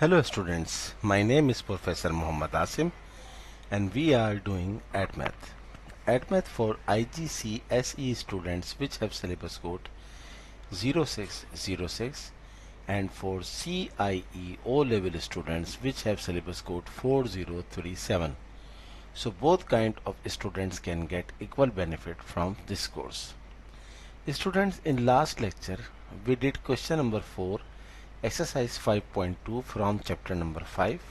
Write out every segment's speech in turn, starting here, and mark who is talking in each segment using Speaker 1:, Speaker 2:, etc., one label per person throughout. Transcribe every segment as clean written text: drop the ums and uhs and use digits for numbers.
Speaker 1: Hello students, my name is Professor Muhammad Asim and we are doing AdMath. AdMath for IGCSE students which have syllabus code 0606 and for CIE O-level students which have syllabus code 4037. So both kind of students can get equal benefit from this course. Students, in last lecture we did question number 4, exercise 5.2 from chapter number 5,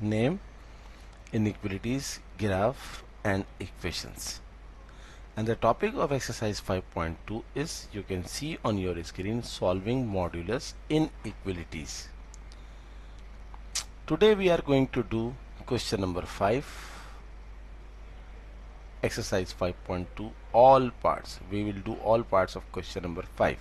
Speaker 1: name, inequalities, graph and equations. And the topic of exercise 5.2 is, you can see on your screen, solving modulus inequalities. Today we are going to do question number 5, exercise 5.2, all parts. We will do all parts of question number 5.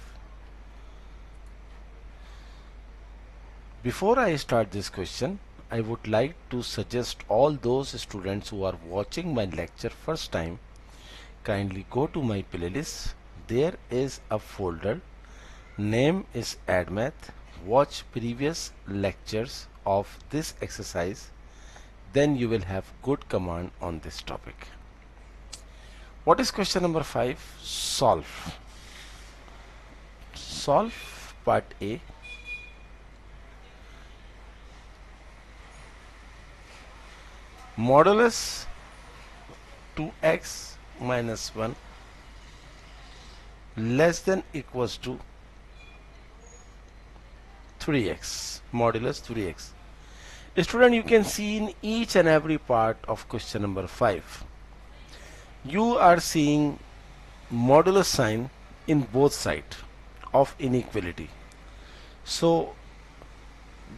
Speaker 1: Before I start this question, I would like to suggest all those students who are watching my lecture first time, kindly go to my playlist. There is a folder, name is AdMath. Watch previous lectures of this exercise, then you will have good command on this topic. What is question number 5? Solve. Solve part A. Modulus 2x minus 1 less than equals to 3x. Modulus 3x. Student, you can see in each and every part of question number 5, you are seeing modulus sign in both sides of inequality. So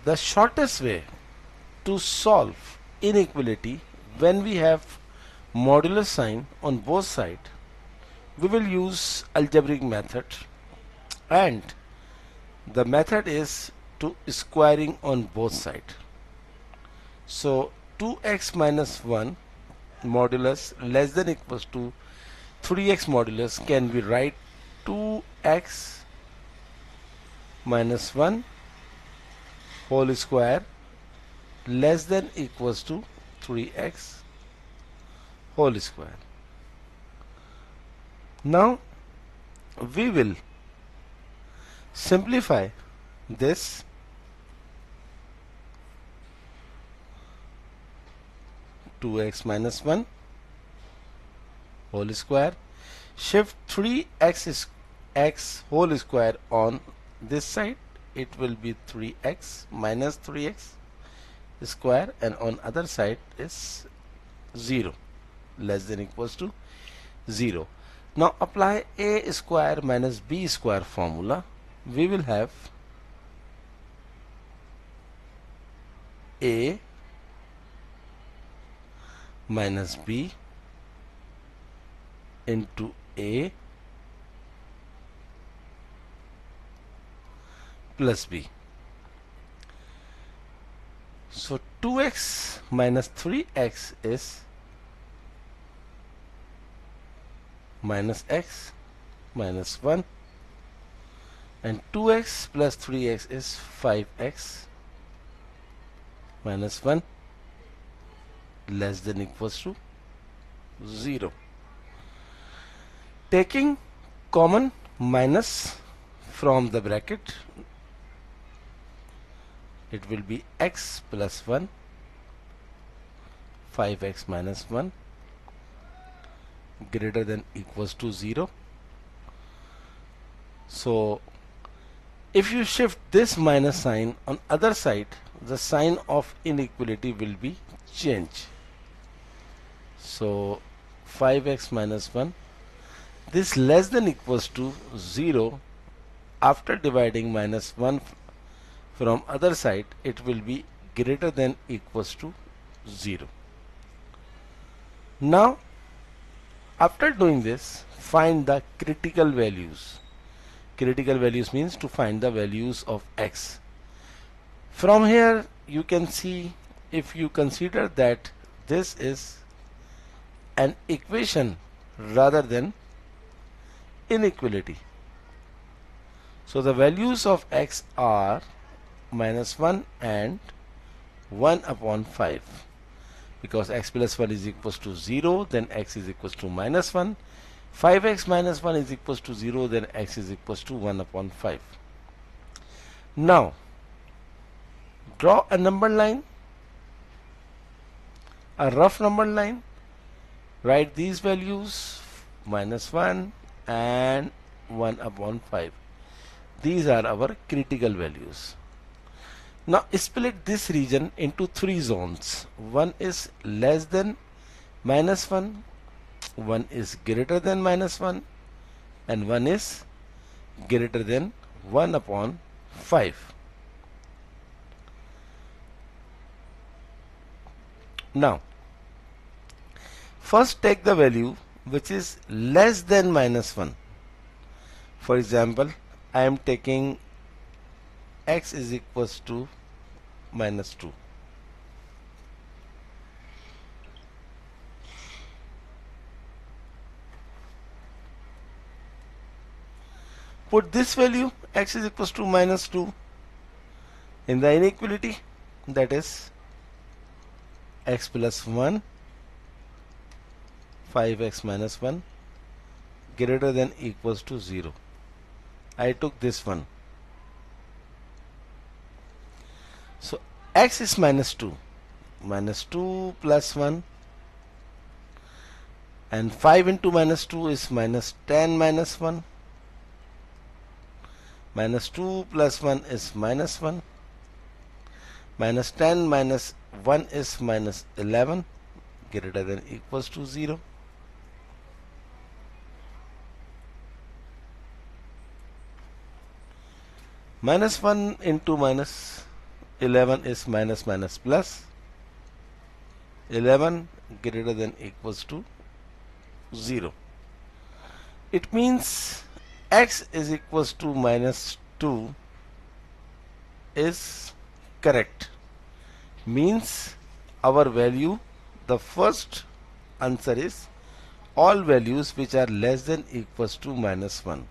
Speaker 1: the shortest way to solve inequality when we have modulus sign on both sides, we will use algebraic method, and the method is to squaring on both sides. So 2x minus 1 modulus less than equals to 3x modulus can be write 2x minus 1 whole square less than equals to 3x whole square. Now we will simplify this. Two x minus 1 whole square, shift 3x x whole square on this side, it will be 3x minus 3x square, and on other side is 0 less than equals to 0. Now apply a square minus b square formula. We will have a minus b into a plus b. So 2x minus 3x is minus x minus 1, and 2x plus 3x is 5x minus 1 less than equals to 0. Taking common minus from the bracket, it will be x plus 1, 5x minus 1 greater than equals to 0. So if you shift this minus sign on other side, the sign of inequality will be changed. So 5x minus 1, this less than equals to 0, after dividing minus 1 from other side, it will be greater than equals to 0. Now after doing this, find the critical values. Critical values means to find the values of x. From here you can see, if you consider that this is an equation rather than inequality, so the values of x are minus 1 and 1 upon 5. Because x plus 1 is equals to 0, then x is equals to minus 1. 5x minus 1 is equals to 0, then x is equals to 1 upon 5. Now, draw a number line, a rough number line. Write these values, minus 1 and 1 upon 5. These are our critical values. Now split this region into 3 zones. One is less than minus 1, one is greater than minus 1, and one is greater than 1 upon 5. Now, first take the value which is less than minus 1. For example, I am taking x is equals to minus 2. Put this value x is equals to minus 2 in the inequality, that is x plus 1 5x minus 1 greater than equals to 0. I took this one. So x is minus 2. Minus 2 plus 1, and 5 into minus 2 is minus 10 minus 1. Minus 2 plus 1 is minus 1. Minus 10 minus 1 is minus 11 greater than equals to 0. Minus 1 into minus 11 is minus minus plus 11 greater than equals to 0. It means x is equals to minus 2 is correct. Means our value, the first answer is all values which are less than equals to minus 1.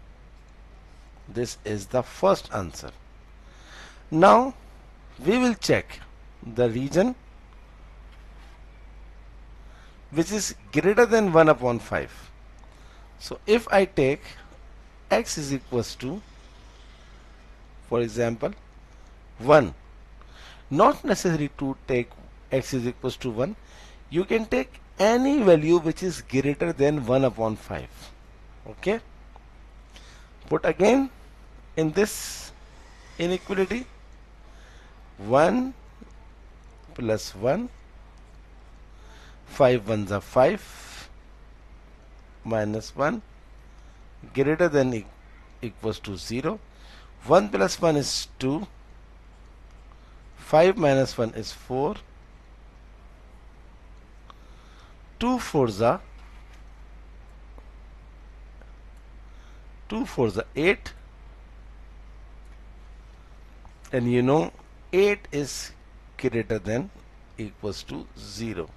Speaker 1: This is the first answer. Now we will check the region which is greater than 1 upon 5. So if I take x is equals to, for example, 1, not necessary to take x is equals to 1, you can take any value which is greater than 1 upon 5. Okay, put again in this inequality, 1 plus 1, 5 ones are 5 minus 1 greater than equals to 0. 1 plus 1 is 2. 5 minus 1 is 4. 2 fours are 8. And you know 8 is greater than equals to 0.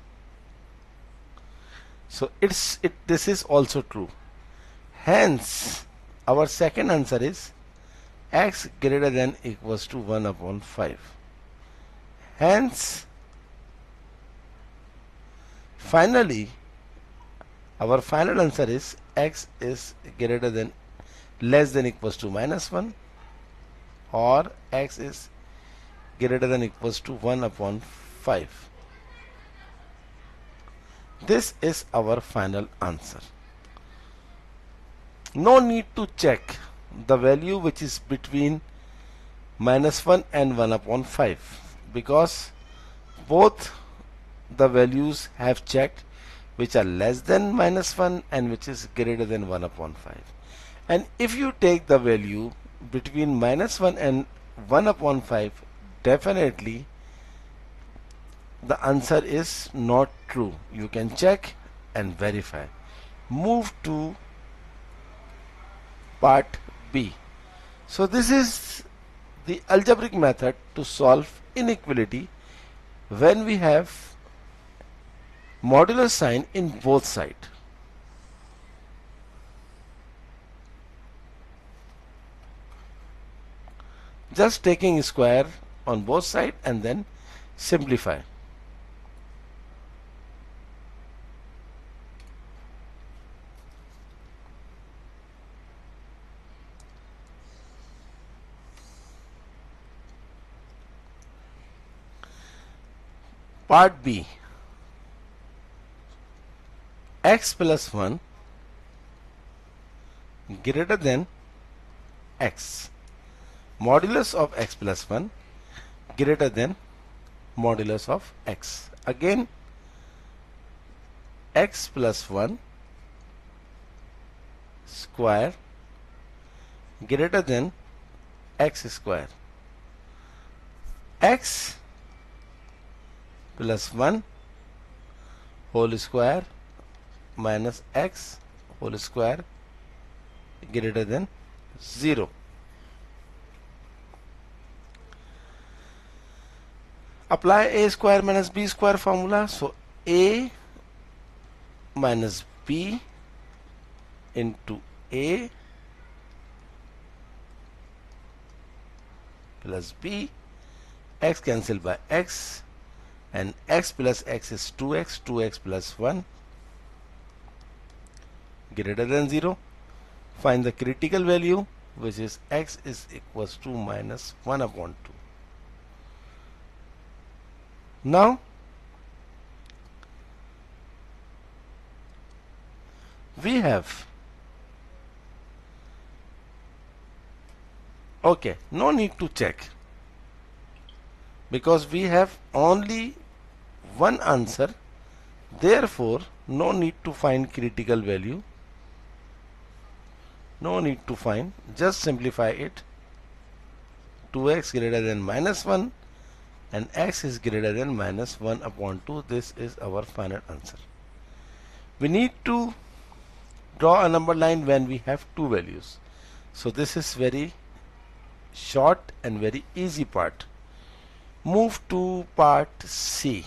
Speaker 1: So this is also true. Hence our second answer is x greater than equals to 1 upon 5. Hence finally our final answer is x is greater than less than equals to minus 1, or x is greater than equals to 1 upon 5. This is our final answer. No need to check the value which is between minus 1 and 1 upon 5, because both the values have checked which are less than minus 1 and which is greater than 1 upon 5. And if you take the value between minus 1 and 1 upon 5, definitely the answer is not true. You can check and verify. Move to part B. So this is the algebraic method to solve inequality when we have modular sign in both sides. Just taking square on both sides and then simplify. Part B, x plus 1 greater than x. Modulus of x plus 1 greater than modulus of x. Again, x plus 1 square greater than x square. X plus 1 whole square minus x whole square greater than 0. Apply a square minus b square formula. So a minus b into a plus b, x cancel by x, and x plus x is 2x, 2x plus 1 greater than 0. Find the critical value, which is x is equals to minus 1 upon 2. Now we have, okay, no need to check because we have only one answer, therefore no need to find critical value, no need to find, just simplify it. 2x greater than minus 1 and x is greater than minus 1 upon 2. This is our final answer. We need to draw a number line when we have two values. So this is very short and very easy part. Move to part C.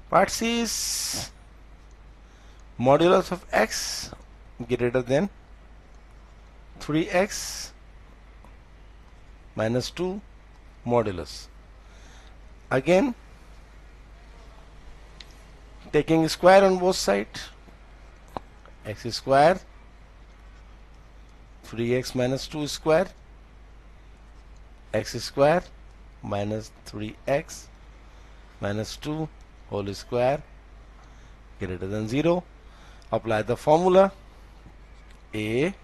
Speaker 1: Part C is modulus of x greater than 3x minus 2 modulus. Again, taking square on both sides, x square 3x minus 2 square, x square minus 3x minus 2 whole square greater than 0. Apply the formula a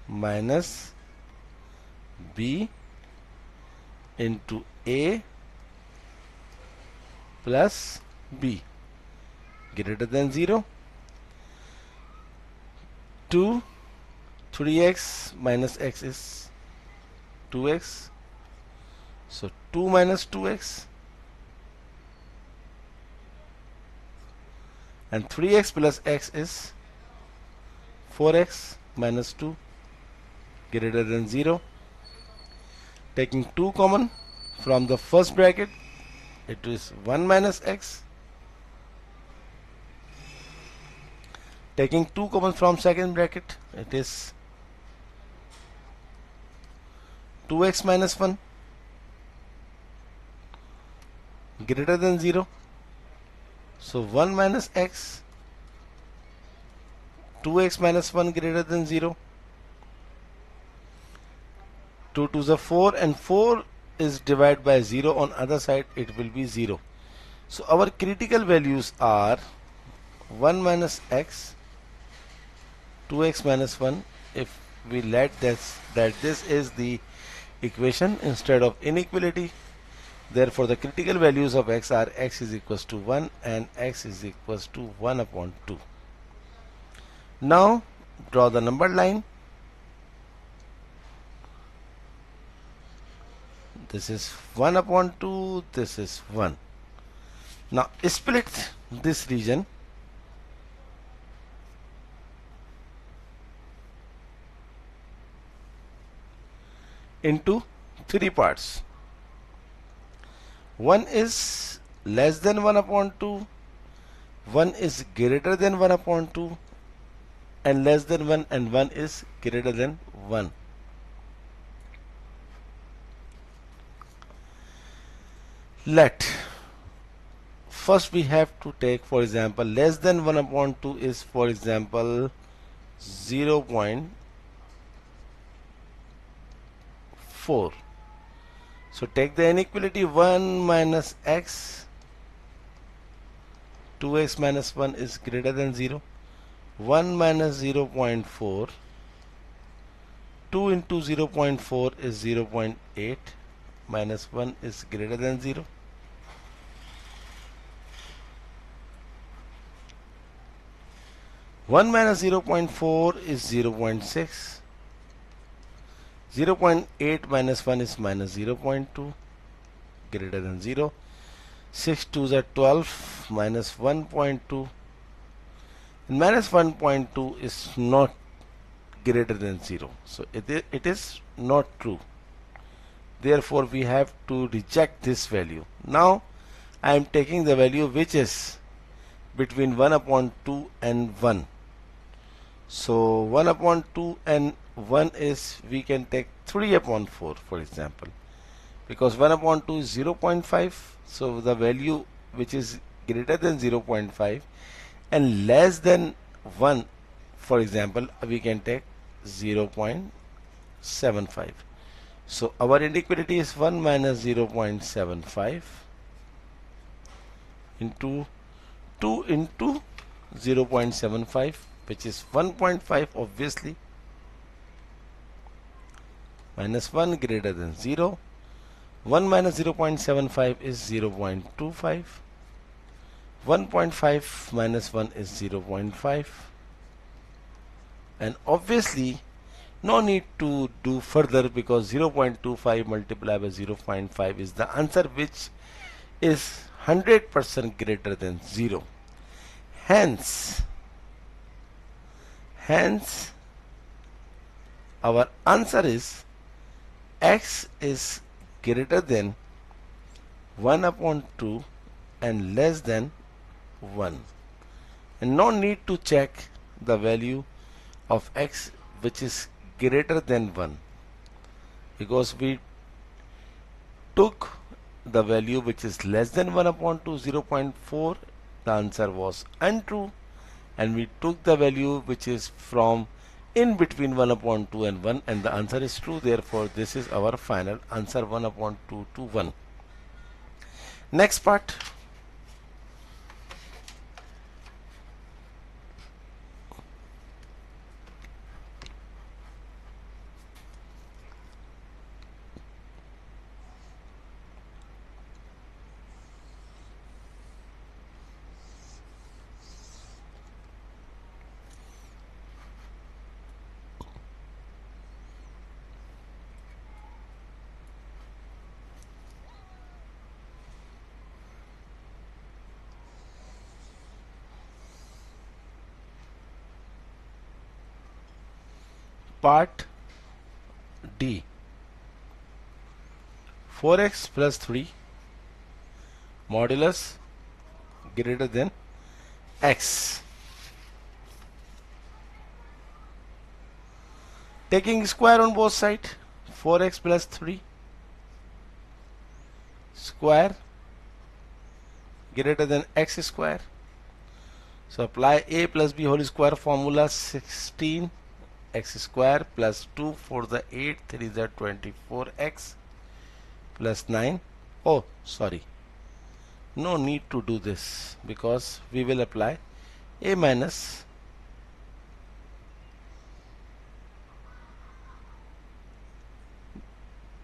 Speaker 1: minus b into a plus b greater than 0. 2 3x minus x is 2x, so 2 minus 2x, and 3x plus x is 4x minus 2 greater than 0. Taking 2 common from the first bracket, it is 1 minus x. Taking 2 common from second bracket, it is 2x minus 1 greater than 0. So 1 minus x, 2x minus 1 greater than 0. 2 to the 4 and 4 is divided by 0 on other side, it will be 0. So our critical values are 1 minus x, 2x minus 1. If we let this is the equation instead of inequality, therefore the critical values of x are x is equals to 1 and x is equals to 1 upon 2. Now draw the number line. This is 1 upon 2, this is 1. Now split this region into 3 parts. One is less than 1 upon 2, 1 is greater than 1 upon 2, and less than 1 and 1 is greater than 1. Let first we have to take, for example, less than 1 upon 2 is, for example, 0.4. So take the inequality 1 minus x, 2x minus 1 is greater than 0. 1 minus 0.4, 2 into 0.4 is 0.8, minus 1 is greater than 0. One minus 0.4 is 0.6. 0.8 minus 1 is minus 0.2, greater than 0. 6 2s are 12, minus 1.2. And minus 1.2 is not greater than 0. So it is not true. Therefore, we have to reject this value. Now, I am taking the value which is between 1 upon 2 and 1. So 1 upon 2 and 1 is, we can take 3 upon 4, for example, because 1 upon 2 is 0.5. So the value which is greater than 0.5 and less than 1, for example, we can take 0.75. So our inequality is 1 minus 0.75 into 2 into 0.75, which is 1.5 obviously, minus 1 greater than 0. 1 minus 0.75 is 0.25. 1.5 minus 1 is 0.5. And obviously no need to do further, because 0.25 multiplied by 0.5 is the answer, which is 100% greater than 0. Hence our answer is x is greater than 1 upon 2 and less than 1. And no need to check the value of x which is greater than 1, because we took the value which is less than 1 upon 2, 0.4, the answer was untrue, and we took the value which is from in between 1 upon 2 and 1, and the answer is true. Therefore, this is our final answer, 1 upon 2 to 1. Next part. Part D. 4x plus 3 modulus greater than x. Taking square on both sides, 4x plus 3 square greater than x square. So apply a plus b whole square formula, 16 x square plus 2 for the 8, 3 is the 24x plus 9. Oh, sorry, no need to do this, because we will apply a minus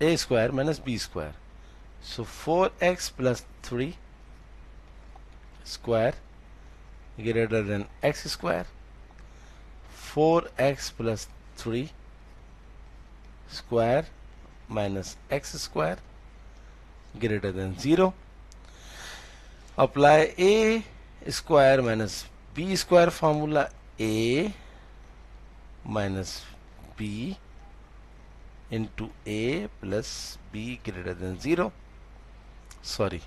Speaker 1: a square minus b square. So 4x plus 3 square greater than x square. 4x plus 3 square minus x square greater than 0. Apply a square minus b square formula, a minus b into a plus b greater than 0. Sorry,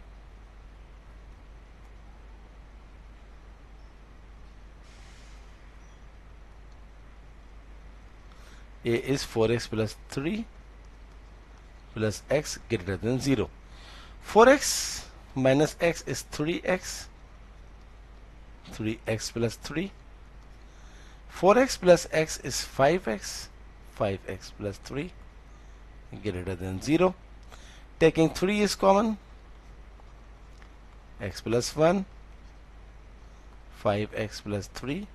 Speaker 1: A is 4x plus 3 plus x greater than 0. 4x minus x is 3x, 3x plus 3. 4x plus x is 5x, 5x plus 3 greater than 0. Taking 3 is common, x plus 1, 5x plus 3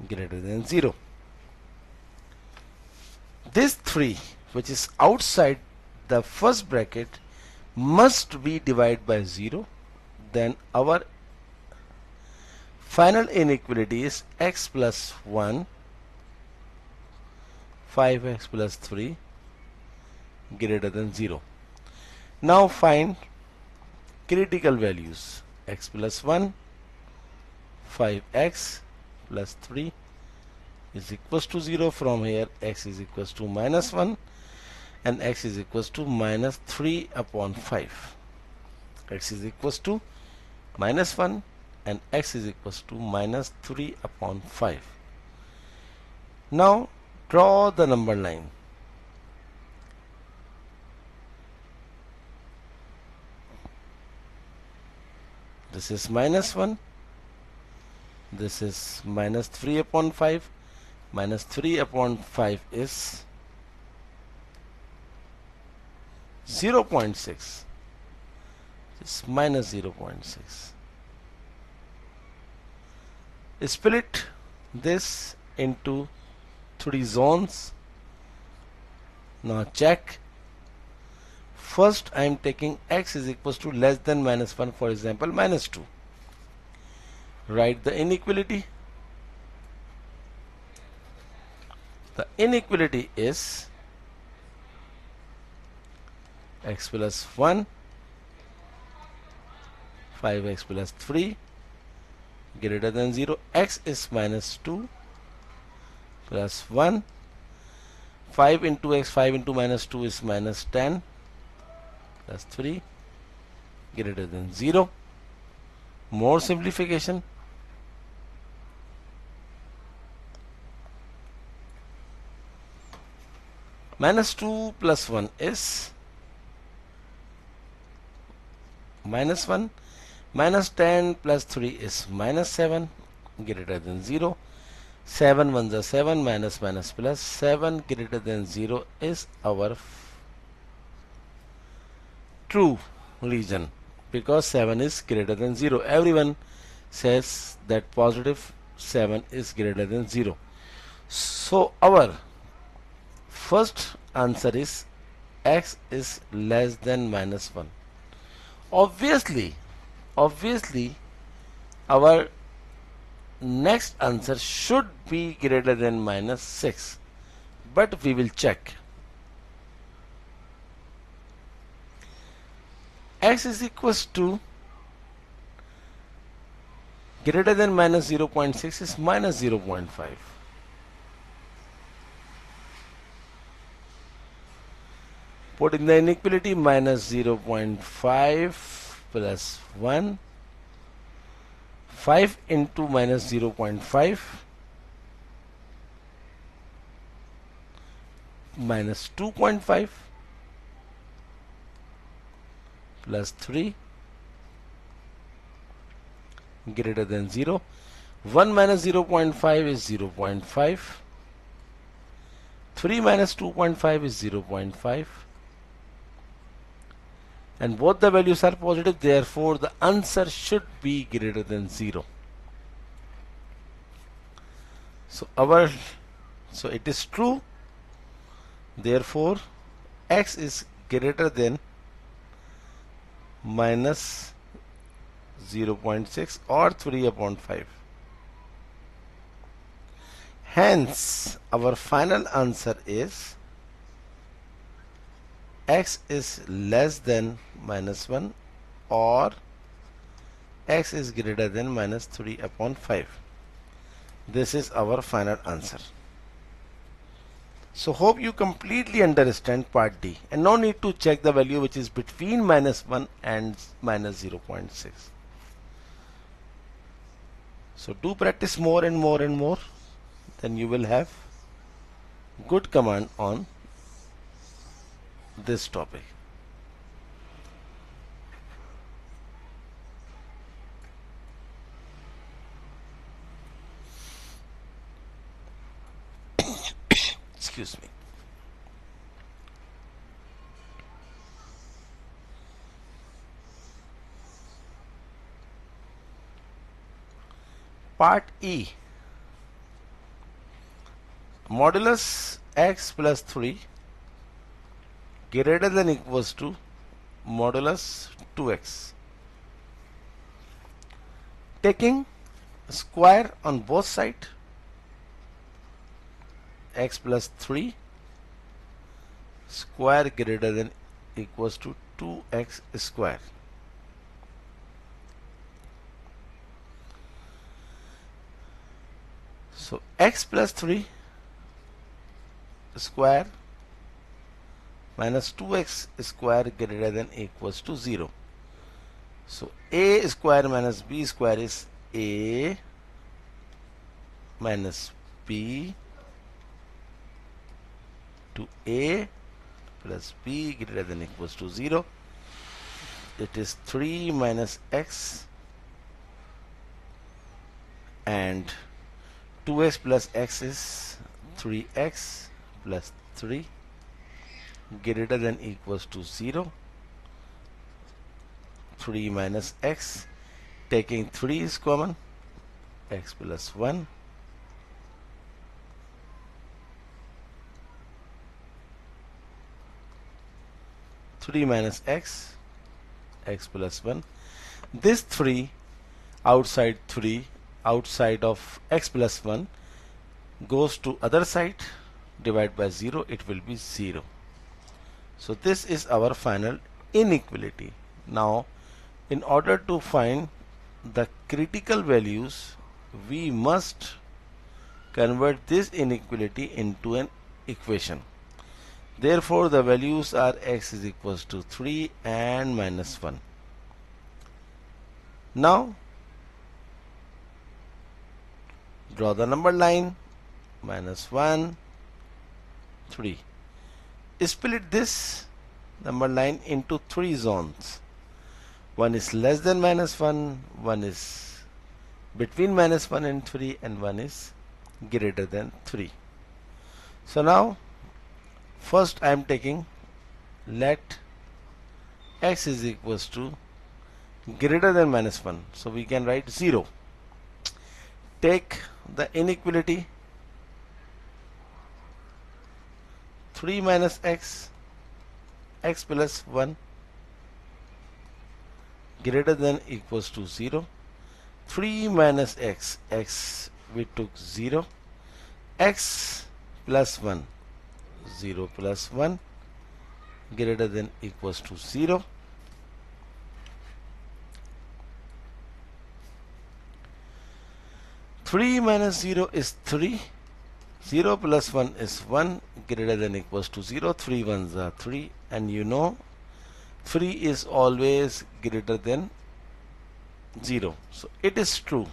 Speaker 1: greater than 0. This 3, which is outside the first bracket, must be divided by 0. Then our final inequality is x plus 1, 5x plus 3 greater than 0. Now find critical values. X plus 1, 5x plus 3 is equals to 0. From here x is equals to minus 1 and x is equals to minus 3 upon 5. X is equals to minus 1 and x is equals to minus 3 upon 5. Now draw the number line. This is minus 1, this is minus 3 upon 5, minus 3 upon 5 is 0.6. It's minus 0.6. Split this into 3 zones. Now check. First I am taking x is equals to less than minus 1, for example minus 2. Write the inequality. The inequality is x plus 1, 5x plus 3 greater than 0. X is minus 2 plus 1. 5 into x, 5 into minus 2 is minus 10 plus 3 greater than 0. More simplification. Minus 2 plus 1 is minus 1. Minus 10 plus 3 is minus 7 greater than 0. 7 ones are 7, minus minus plus 7 greater than 0 is our true region, because 7 is greater than 0. Everyone says that positive 7 is greater than 0. So our first answer is x is less than minus 1. Obviously our next answer should be greater than minus 6, but we will check. X is equals to greater than minus 0.6 is minus 0.5. Put in the inequality, minus 0.5 plus 1. 5 into minus 0.5 minus 2.5 plus 3 greater than 0. 1 minus 0.5 is 0.5. 3 minus 2.5 is 0.5. And both the values are positive, therefore the answer should be greater than 0. So it is true, therefore x is greater than minus 0.6 or 3 upon 5. Hence our final answer is x is less than minus 1 or x is greater than minus 3 upon 5. This is our final answer. So hope you completely understand part D and no need to check the value which is between minus 1 and minus 0.6. So do practice more and more and more, then you will have good command on this topic. Excuse me. Part E. Modulus x plus 3 greater than equals to modulus 2x. Taking square on both sides, x plus 3 square greater than equals to 2x square. So x plus 3 square minus 2x square greater than equals to 0. So a square minus b square is a minus b to a plus b greater than equals to 0. It is 3 minus x and 2x plus x is 3x plus 3 greater than equals to 0. 3 minus x, taking 3 is common, x plus 1. Three minus x, x plus 1. This 3 outside of x plus 1 goes to other side, divide by 0, it will be 0. So this is our final inequality. Now in order to find the critical values, we must convert this inequality into an equation. Therefore the values are x is equals to 3 and minus 1. Now draw the number line, minus 1, 3. Split this number line into 3 zones. One is less than minus 1, one is between minus 1 and 3, and one is greater than 3. So now first I am taking, let x is equals to greater than minus 1. So we can write 0. Take the inequality, 3 minus x, x plus 1 greater than equals to 0. 3 minus x, x we took 0, x plus 1, 0 plus 1 greater than equals to 0. Three minus 0 is 3, 0 plus 1 is 1 greater than equals to 0. 3 ones are 3, and you know 3 is always greater than 0. So it is true.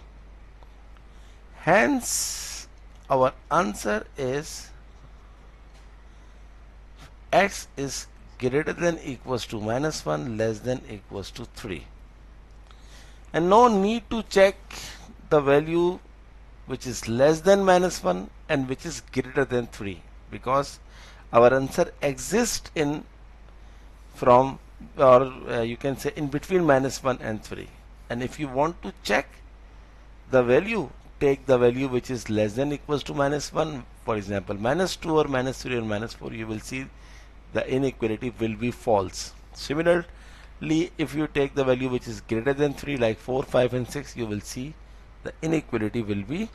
Speaker 1: Hence our answer is x is greater than equals to minus 1 less than equals to 3. And no need to check the value which is less than minus 1 and which is greater than 3, because our answer exists in from, or you can say in between minus 1 and 3. And if you want to check the value, take the value which is less than equals to minus 1, for example minus 2 or minus 3 or minus 4, you will see the inequality will be false. Similarly, if you take the value which is greater than 3 like 4, 5 and 6, you will see the inequality will be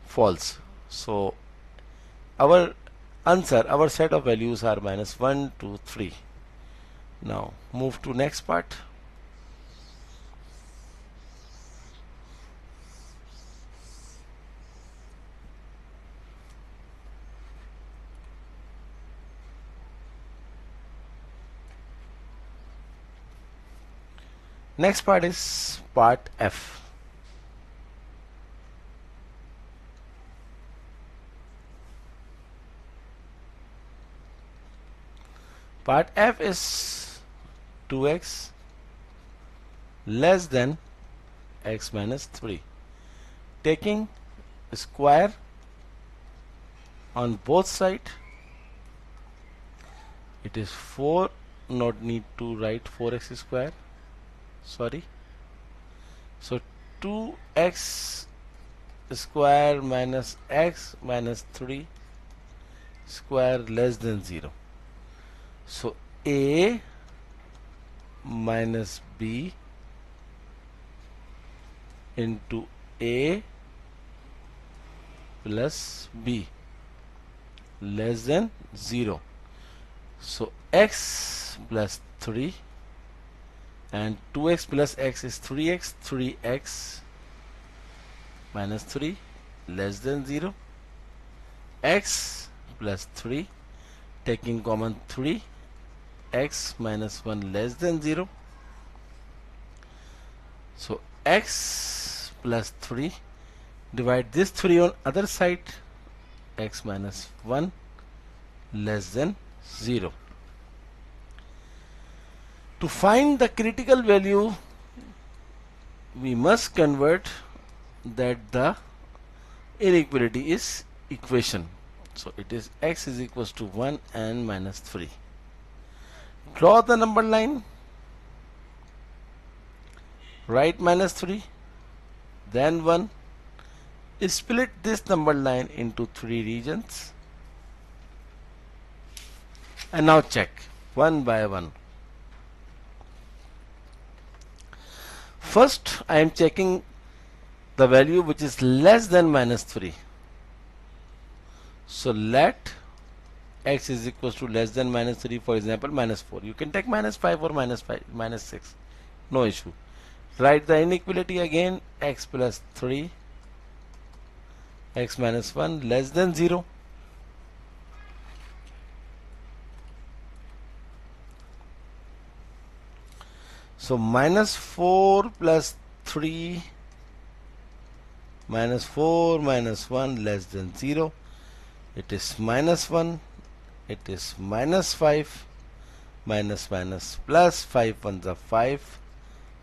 Speaker 1: false. So our answer, our set of values are minus 1, 2, 3. Now move to next part. Next part is part F. Part F is 2x less than x minus 3. Taking square on both sides, it is 4, not need to write 4x square, sorry. So 2x square minus x minus 3 square less than 0. So a minus b into a plus b less than 0. So x plus 3 and 2x plus x is 3x, 3x minus 3 less than 0. X plus 3, taking common 3, x minus 1 less than 0. So x plus 3, divide this 3 on other side, x minus 1 less than 0. To find the critical value, we must convert that the inequality is equation. So it is x is equals to 1 and minus 3. Draw the number line, write minus 3, then 1. Split this number line into 3 regions. And now check one by one. First, I am checking the value which is less than minus 3. So let x is equals to less than minus 3, for example minus 4. You can take minus 5 or minus 6, no issue. Write the inequality again, x plus 3, x minus 1 less than 0. So minus 4 plus 3 minus 4 minus 1 less than 0. It is minus 1, it is minus 5, minus minus plus 5 ones are 5.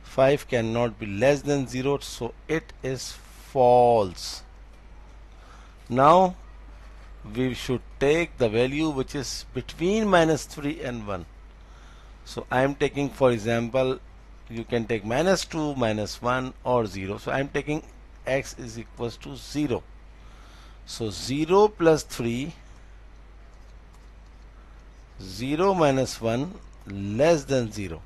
Speaker 1: 5 cannot be less than 0, so it is false. Now we should take the value which is between minus 3 and 1. So I am taking, for example, you can take minus 2, minus 1 or 0. So I am taking x is equals to 0. So 0 plus 3, 0 minus 1 less than 0.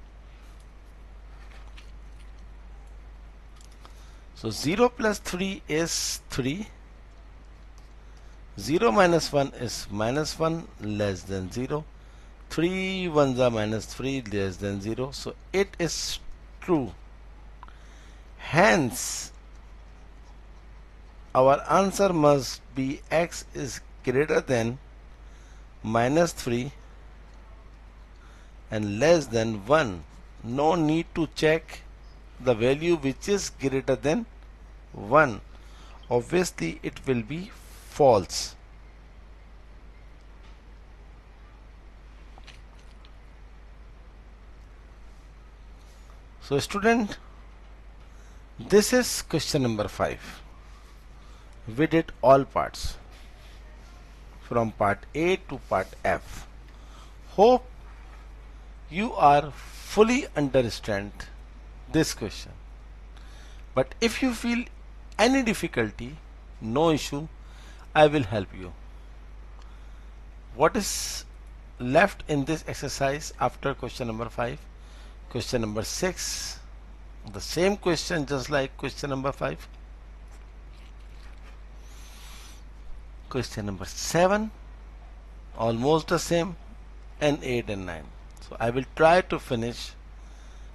Speaker 1: So 0 plus 3 is 3. 0 minus 1 is minus 1 less than 0. 3 ones are minus 3 less than 0. So it is true. Hence, our answer must be x is greater than minus 3 and less than 1. No need to check the value which is greater than 1. Obviously, it will be false. So student, this is question number 5. We did all parts from part A to part F. Hope you are fully understand this question. But if you feel any difficulty, no issue, I will help you. What is left in this exercise after question number 5? Question number 6, the same question just like question number 5. Question number 7, almost the same, and 8 and 9. So I will try to finish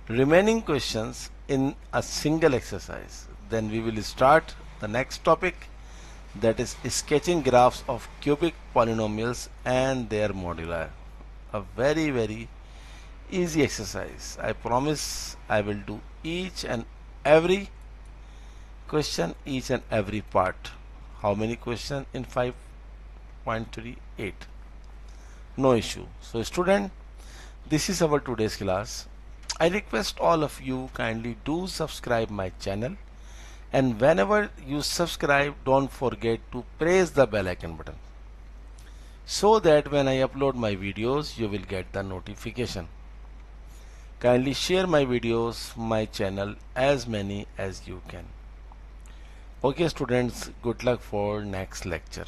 Speaker 1: remaining questions in a single exercise. Then we will start the next topic, that is sketching graphs of cubic polynomials and their moduli. A very easy exercise. I promise I will do each and every question, each and every part. How many questions in 5.38? No issue. So student, This is our today's class. I request all of you kindly do subscribe my channel, and whenever you subscribe, don't forget to press the bell icon button so that when I upload my videos you will get the notification. Kindly share my videos, my channel, as many as you can. Okay students, good luck for next lecture.